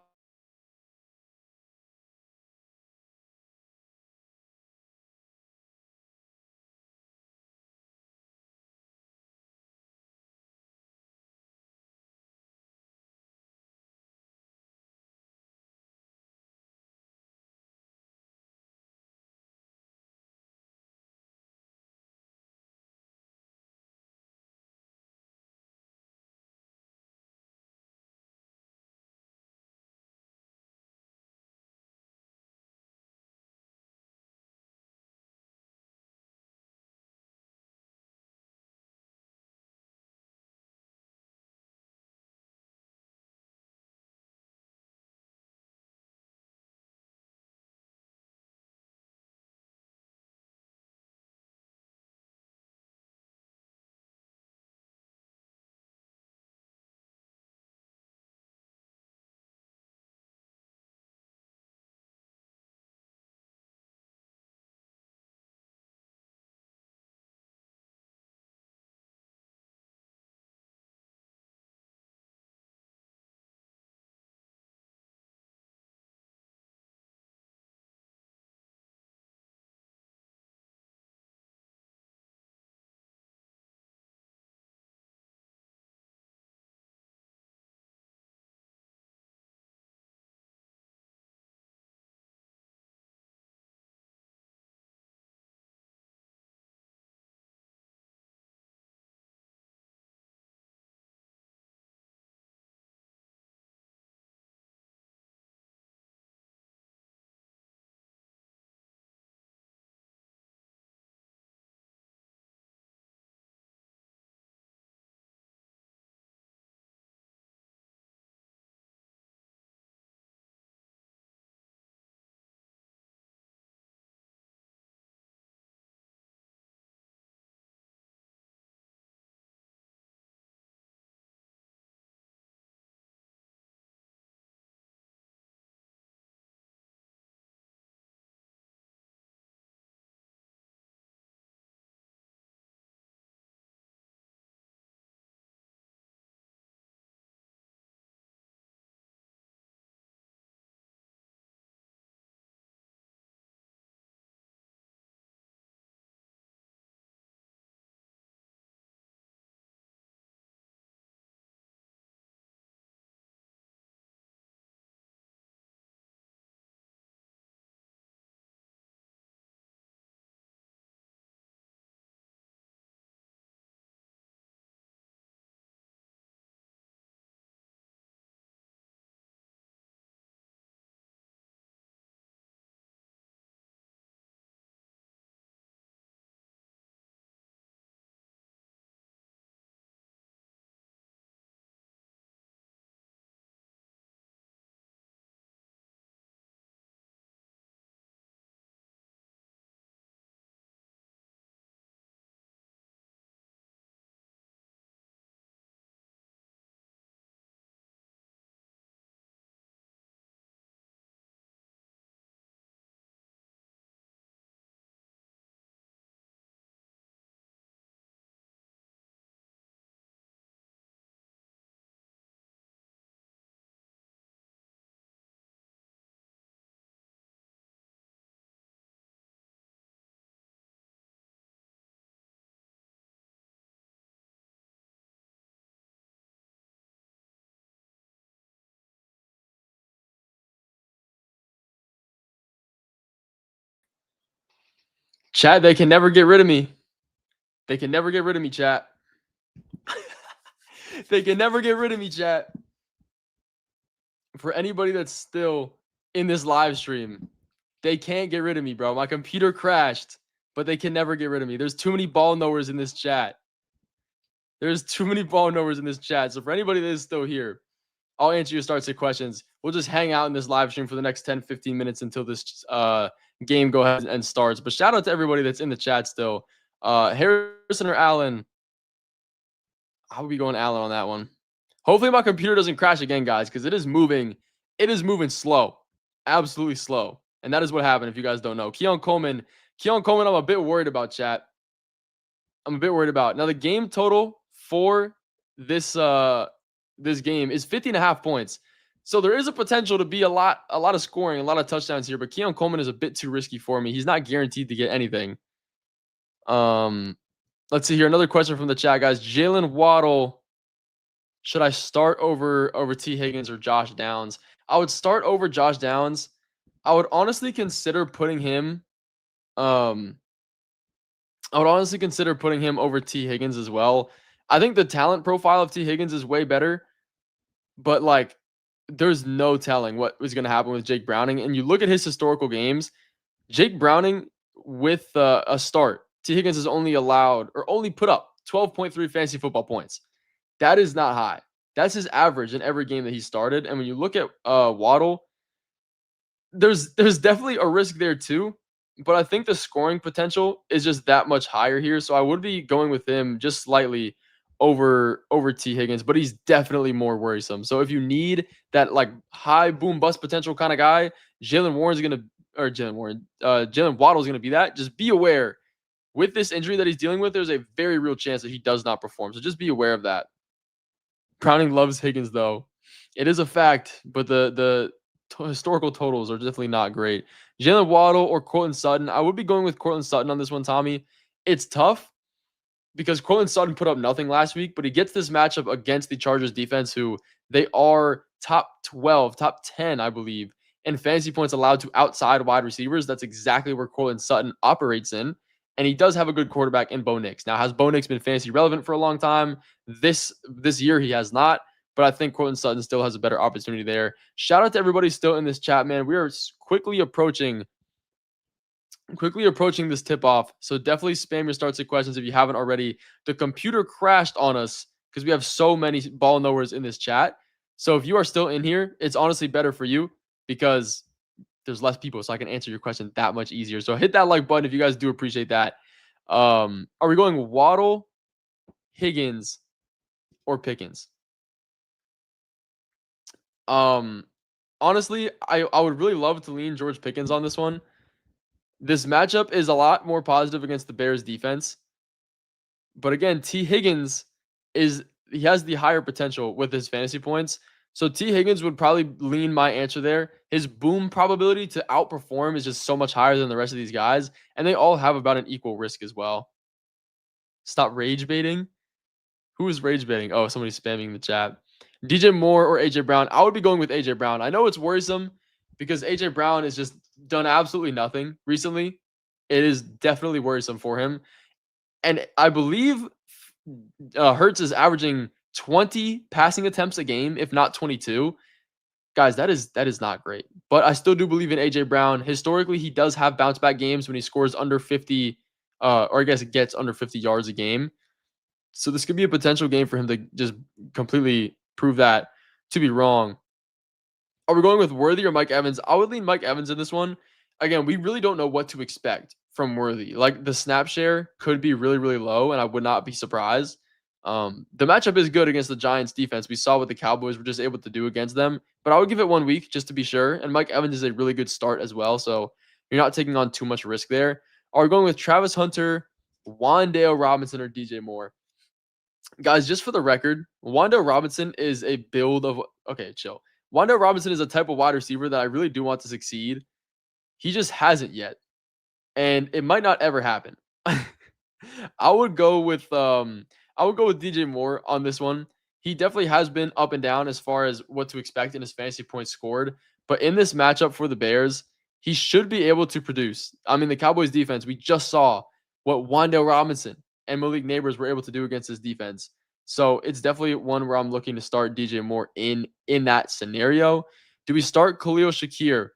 Speaker 1: Chat, they can never get rid of me. They can never get rid of me, chat. They can never get rid of me, chat. For anybody that's still in this live stream, they can't get rid of me, bro. My computer crashed, but they can never get rid of me. There's too many ball knowers in this chat. There's too many ball knowers in this chat. So for anybody that is still here, I'll answer your start sit questions. We'll just hang out in this live stream for the next 10, 15 minutes until this game go ahead and starts. But shout out to everybody that's in the chat still. Harrison or Allen? I would be going Allen on that one. Hopefully my computer doesn't crash again, guys, because it is moving. It is moving slow. Absolutely slow. And that is what happened if you guys don't know. Keon Coleman, I'm a bit worried about, chat. I'm a bit worried about. Now the game total for this this game is 50.5 points. So there is a potential to be a lot of scoring, a lot of touchdowns here, but Keon Coleman is a bit too risky for me. He's not guaranteed to get anything. Let's see here. Another question from the chat, guys. Jalen Waddle, should I start over T. Higgins or Josh Downs? I would start over Josh Downs. I would honestly consider putting him over T. Higgins as well. I think the talent profile of T. Higgins is way better, but like there's no telling what was going to happen with Jake Browning. And you look at his historical games, Jake Browning with a start, T. Higgins has only put up 12.3 fantasy football points. That is not high. That's his average in every game that he started. And when you look at Waddle, there's definitely a risk there too. But I think the scoring potential is just that much higher here. So I would be going with him just slightly over T. Higgins, but he's definitely more worrisome. So if you need that like high boom bust potential kind of guy, Jalen Waddle is gonna be that. Just be aware with this injury that he's dealing with, there's a very real chance that he does not perform. So just be aware of that. Browning loves Higgins though. It is a fact, but the historical totals are definitely not great. Jalen Waddle or Courtland Sutton. I would be going with Courtland Sutton on this one, Tommy. It's tough because Courtland Sutton put up nothing last week, but he gets this matchup against the Chargers defense, who they are top 12, top 10, I believe, in fantasy points allowed to outside wide receivers. That's exactly where Courtland Sutton operates in. And he does have a good quarterback in Bo Nix. Now, has Bo Nix been fantasy relevant for a long time? This year, he has not. But I think Courtland Sutton still has a better opportunity there. Shout out to everybody still in this chat, man. We are quickly approaching this tip-off. So definitely spam your start sit questions if you haven't already. The computer crashed on us because we have so many ball knowers in this chat. So if you are still in here, it's honestly better for you because there's less people, so I can answer your question that much easier. So hit that like button if you guys do appreciate that. Are we going Waddle, Higgins, or Pickens? Honestly, I would really love to lean George Pickens on this one. This matchup is a lot more positive against the Bears defense. But again, T. Higgins he has the higher potential with his fantasy points. So T. Higgins would probably lean my answer there. His boom probability to outperform is just so much higher than the rest of these guys. And they all have about an equal risk as well. Stop rage baiting. Who is rage baiting? Oh, somebody's spamming the chat. DJ Moore or AJ Brown? I would be going with AJ Brown. I know it's worrisome because AJ Brown has just done absolutely nothing recently. It is definitely worrisome for him. And I believe Hurts is averaging 20 passing attempts a game, if not 22. Guys, that is not great. But I still do believe in AJ Brown. Historically, he does have bounce back games when he scores under 50, or I guess it gets under 50 yards a game. So this could be a potential game for him to just completely prove that to be wrong. Are we going with Worthy or Mike Evans? I would lean Mike Evans in this one. Again, we really don't know what to expect from Worthy. Like the snap share could be really, really low, and I would not be surprised. The matchup is good against the Giants defense. We saw what the Cowboys were just able to do against them, but I would give it 1 week just to be sure. And Mike Evans is a really good start as well, so you're not taking on too much risk there. Are we going with Travis Hunter, Wan'Dale Robinson, or DJ Moore? Guys, just for the record, Wan'Dale Robinson is a build of okay, chill. Wan'Dale Robinson is a type of wide receiver that I really do want to succeed. He just hasn't yet, and it might not ever happen. I would go with DJ Moore on this one. He definitely has been up and down as far as what to expect in his fantasy points scored, but in this matchup for the Bears, he should be able to produce. I mean, the Cowboys defense, we just saw what Wan'Dale Robinson and Malik Neighbors were able to do against this defense. So it's definitely one where I'm looking to start DJ Moore in that scenario. Do we start Khalil Shakir?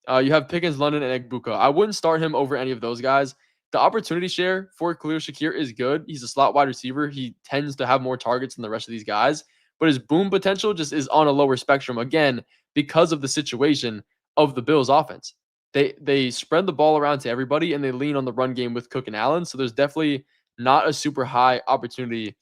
Speaker 1: You have Pickens, London, and Egbuka. I wouldn't start him over any of those guys. The opportunity share for Khalil Shakir is good. He's a slot wide receiver. He tends to have more targets than the rest of these guys, but his boom potential just is on a lower spectrum again because of the situation of the Bills' offense. They spread the ball around to everybody and they lean on the run game with Cook and Allen. So there's definitely not a super high opportunity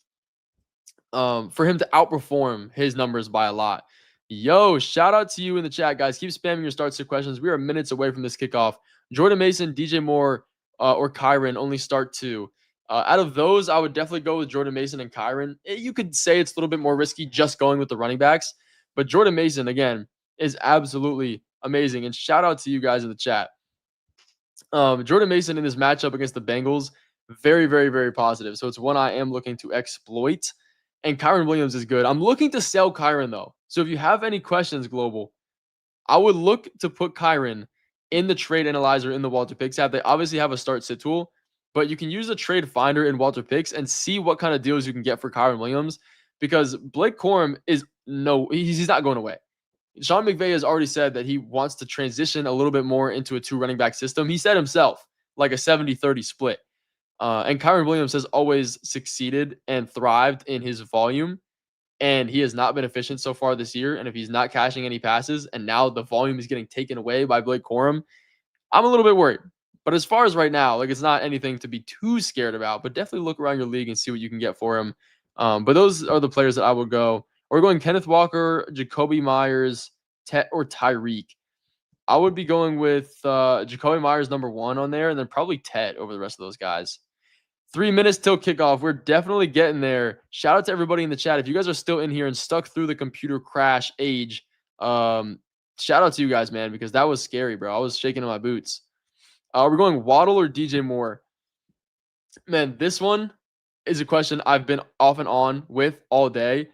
Speaker 1: for him to outperform his numbers by a lot. Yo, shout out to you in the chat, guys. Keep spamming your start sit questions. We are minutes away from this kickoff. Jordan Mason, DJ Moore, or Kyron only start two. Out of those, I would definitely go with Jordan Mason and Kyron. You could say it's a little bit more risky just going with the running backs, but Jordan Mason, again, is absolutely amazing. And shout out to you guys in the chat. Jordan Mason in this matchup against the Bengals, very, very, very positive. So it's one I am looking to exploit. And Kyron Williams is good. I'm looking to sell Kyron, though. So if you have any questions, Global, I would look to put Kyron in the trade analyzer in the Walter Picks app. They obviously have a start sit tool, but you can use the trade finder in Walter Picks and see what kind of deals you can get for Kyron Williams because Blake Corum is he's not going away. Sean McVay has already said that he wants to transition a little bit more into a two running back system. He said himself, like a 70-30 split. And Kyron Williams has always succeeded and thrived in his volume, and he has not been efficient so far this year. And if he's not catching any passes, and now the volume is getting taken away by Blake Corum, I'm a little bit worried. But as far as right now, like it's not anything to be too scared about, but definitely look around your league and see what you can get for him. But those are the players that I would go. We're going Kenneth Walker, Jacoby Myers, or Tyreek. I would be going with Jacoby Myers number one on there, and then probably Ted over the rest of those guys. 3 minutes till kickoff. We're definitely getting there. Shout out to everybody in the chat. If you guys are still in here and stuck through the computer crash age, shout out to you guys, man, because that was scary, bro. I was shaking in my boots. We're going Waddle or DJ Moore. Man, this one is a question I've been off and on with all day.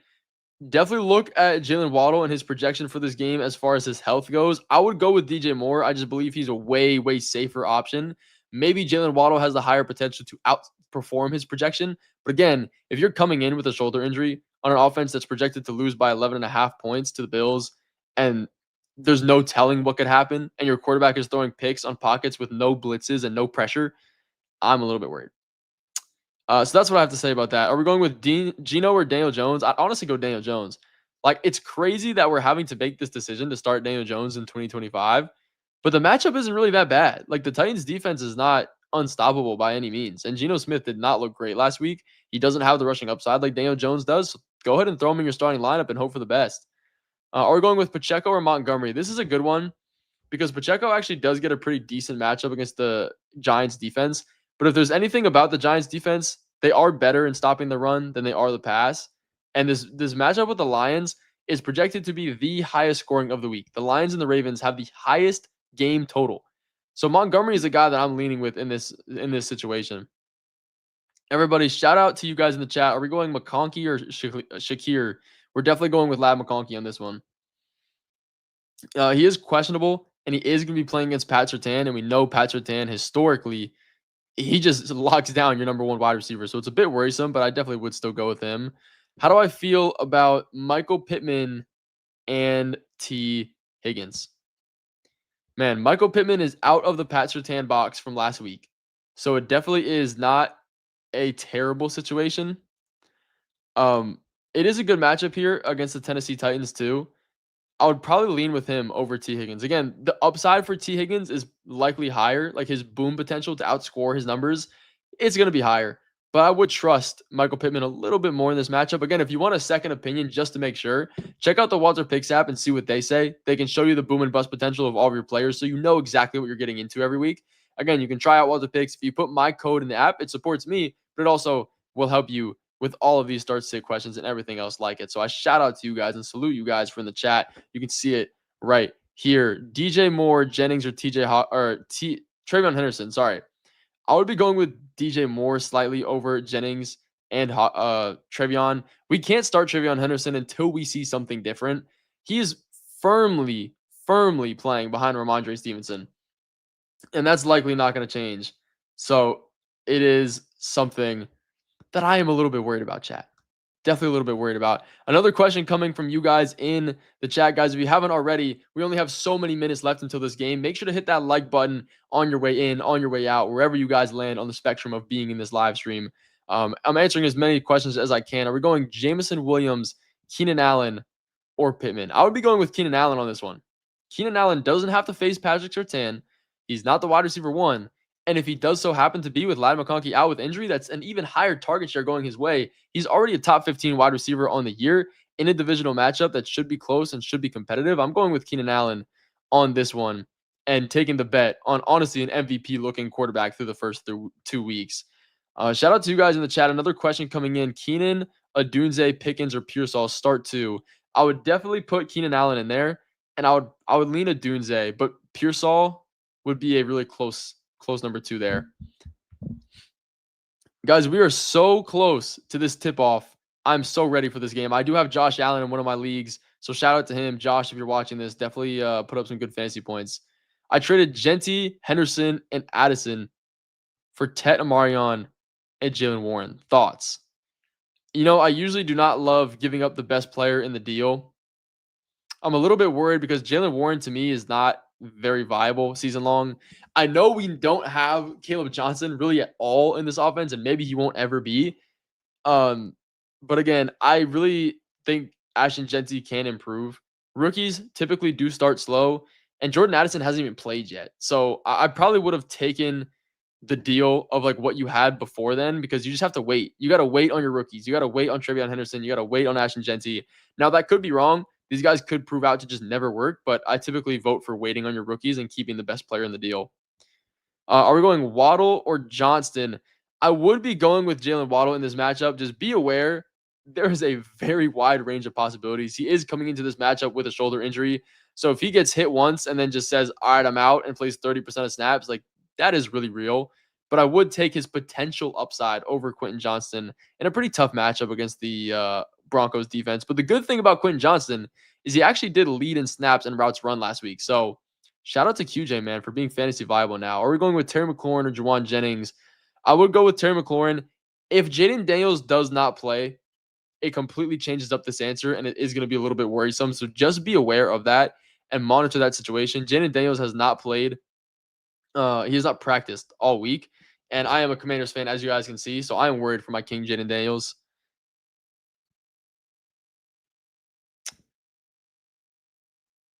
Speaker 1: Definitely look at Jalen Waddle and his projection for this game as far as his health goes. I would go with DJ Moore. I just believe he's a way, way safer option. Maybe Jalen Waddle has the higher potential to outperform his projection. But again, if you're coming in with a shoulder injury on an offense that's projected to lose by 11.5 points to the Bills, and there's no telling what could happen, and your quarterback is throwing picks on pockets with no blitzes and no pressure, I'm a little bit worried. So that's what I have to say about that. Are we going with Gino or Daniel Jones? I'd honestly go Daniel Jones. Like, it's crazy that we're having to make this decision to start Daniel Jones in 2025, but the matchup isn't really that bad. Like, the Titans defense is not unstoppable by any means, and Geno Smith did not look great last week. He doesn't have the rushing upside like Daniel Jones does. So go ahead and throw him in your starting lineup and hope for the best. Are we going with Pacheco or Montgomery? This is a good one because Pacheco actually does get a pretty decent matchup against the Giants defense. But if there's anything about the Giants defense, they are better in stopping the run than they are the pass. And this matchup with the Lions is projected to be the highest scoring of the week. The Lions and the Ravens have the highest game total. So Montgomery is a guy that I'm leaning with in this situation. Everybody, shout out to you guys in the chat. Are we going McConkey or Shakir? We're definitely going with Lab McConkey on this one. He is questionable, and he is going to be playing against Pat Surtain, and we know Pat Surtain historically, he just locks down your number one wide receiver. So it's a bit worrisome, but I definitely would still go with him. How do I feel about Michael Pittman and T. Higgins? Man, Michael Pittman is out of the Pat Surtain box from last week. So it definitely is not a terrible situation. It is a good matchup here against the Tennessee Titans too. I would probably lean with him over T. Higgins. Again, the upside for T. Higgins is likely higher. Like his boom potential to outscore his numbers, it's going to be higher. But I would trust Michael Pittman a little bit more in this matchup. Again, if you want a second opinion just to make sure, check out the Walter Picks app and see what they say. They can show you the boom and bust potential of all of your players so you know exactly what you're getting into every week. Again, you can try out Walter Picks. If you put my code in the app, it supports me, but it also will help you with all of these start sit questions and everything else like it. So I shout out to you guys and salute you guys from the chat. You can see it right here. DJ Moore, Jennings, or Travion Henderson. Sorry. I would be going with DJ Moore slightly over Jennings and Travion. We can't start Travion Henderson until we see something different. He is firmly playing behind Ramondre Stevenson. and that's likely not going to change. So it is something that I am a little bit worried about, chat. Definitely a little bit worried about. Another question coming from you guys in the chat, guys. If you haven't already, we only have so many minutes left until this game. Make sure to hit that like button on your way in, on your way out, wherever you guys land on the spectrum of being in this live stream. I'm answering as many questions as I can. Are we going Jameson Williams, Keenan Allen, or Pittman? I would be going with Keenan Allen on this one. Keenan Allen doesn't have to face Patrick Surtain. He's not the wide receiver one. And if he does so happen to be with Ladd McConkey out with injury, that's an even higher target share going his way. He's already a top 15 wide receiver on the year in a divisional matchup that should be close and should be competitive. I'm going with Keenan Allen on this one and taking the bet on honestly an MVP looking quarterback through the first 2 weeks. Shout out to you guys in the chat. Another question coming in: Keenan, Adunze, Pickens, or Pearsall start two. I would definitely put Keenan Allen in there, and I would lean Adunze, but Pearsall would be a really close number two there. Guys, we are so close to this tip-off. I'm so ready for this game. I do have Josh Allen in one of my leagues, so shout out to him. Josh, if you're watching this, definitely put up some good fantasy points. I traded Genty, Henderson, and Addison for Tet Amarion and Jalen Warren. Thoughts? I usually do not love giving up the best player in the deal. I'm a little bit worried because Jalen Warren to me is not very viable season long. I know we don't have Caleb Johnson really at all in this offense, and maybe he won't ever be. But again, I really think Ashton Genty can improve. Rookies typically do start slow, and Jordan Addison hasn't even played yet. So I probably would have taken the deal of like what you had before then, because you just have to wait. You got to wait on your rookies. You got to wait on Trevion Henderson. You got to wait on Ashton Genty. Now that could be wrong. These guys could prove out to just never work, but I typically vote for waiting on your rookies and keeping the best player in the deal. Are we going Waddle or Johnston? I would be going with Jalen Waddle in this matchup. Just be aware, there is a very wide range of possibilities. He is coming into this matchup with a shoulder injury. So if he gets hit once and then just says, all right, I'm out, and plays 30% of snaps, like that is really real. But I would take his potential upside over Quentin Johnston in a pretty tough matchup against the Broncos defense. But the good thing about Quentin Johnston is he actually did lead in snaps and routes run last week. So shout out to QJ, man, for being fantasy viable now. Are we going with Terry McLaurin or Juwan Jennings? I would go with Terry McLaurin. If Jaden Daniels does not play, it completely changes up this answer, and it is going to be a little bit worrisome. So just be aware of that and monitor that situation. Jaden Daniels has not played. He has not practiced all week. And I am a Commanders fan, as you guys can see. So I am worried for my King Jaden Daniels.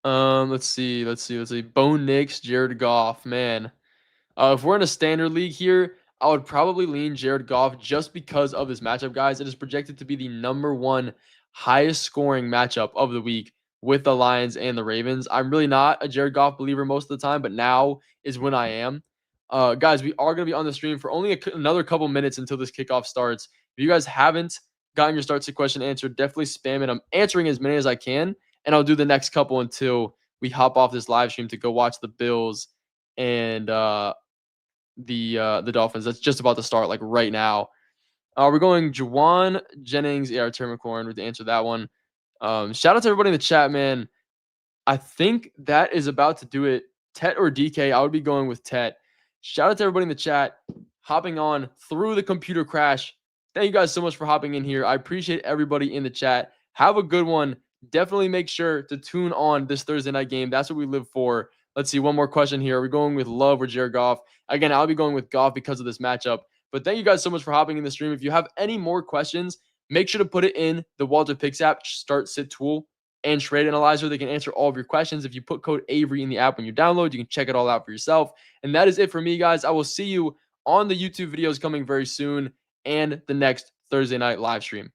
Speaker 1: Let's see. Bo Nix, Jared Goff, man. If we're in a standard league here, I would probably lean Jared Goff just because of this matchup, guys. It is projected to be the number one highest scoring matchup of the week with the Lions and the Ravens. I'm really not a Jared Goff believer most of the time, but now is when I am. Guys, we are going to be on the stream for only another couple minutes until this kickoff starts. If you guys haven't gotten your start to question answered, definitely spam it. I'm answering as many as I can, and I'll do the next couple until we hop off this live stream to go watch the Bills and the Dolphins. That's just about to start, like right now. We're going Juwan Jennings, Terry McLaurin with the answer to that one. Shout out to everybody in the chat, man. I think that is about to do it. Tet or DK? I would be going with Tet. Shout out to everybody in the chat hopping on through the computer crash. Thank you guys so much for hopping in here. I appreciate everybody in the chat. Have a good one. Definitely make sure to tune on this Thursday night game. That's what we live for. Let's see, one more question here. Are we going with Love or Jared Goff? Again, I'll be going with Goff because of this matchup. But thank you guys so much for hopping in the stream. If you have any more questions, make sure to put it in the Walter Picks app, Start Sit Tool, and Trade Analyzer. They can answer all of your questions. If you put code Avery in the app when you download, you can check it all out for yourself. And that is it for me, guys. I will see you on the YouTube videos coming very soon and the next Thursday night live stream.